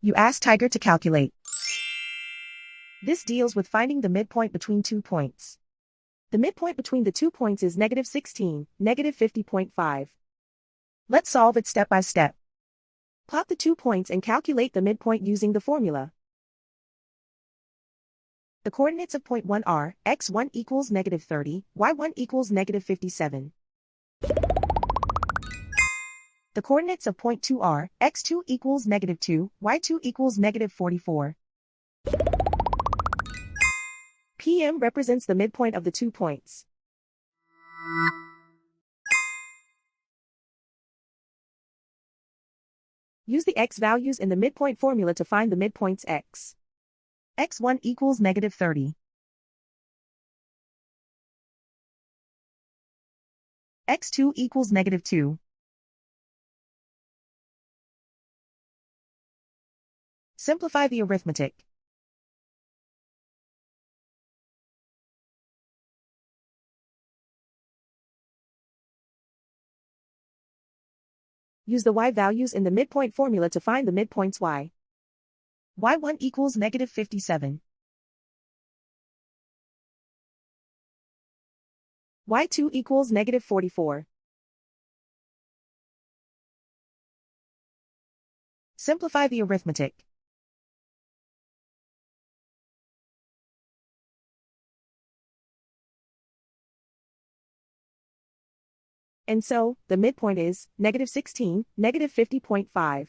You ask Tiger to calculate. This deals with finding the midpoint between 2 points. The midpoint between the 2 points is -16, -50.5. Let's solve it step by step. Plot the 2 points and calculate the midpoint using the formula. The coordinates of point 1 are, x1 equals -30, y1 equals -57. The coordinates of point 2 are, x2 equals -2, y2 equals -44. PM represents the midpoint of the 2 points. Use the x values in the midpoint formula to find the midpoints x. x1 equals -30. x2 equals -2. Simplify the arithmetic. Use the y values in the midpoint formula to find the midpoints y. y1 equals -57. y2 equals -44. Simplify the arithmetic. And so, the midpoint is -16, -50.5.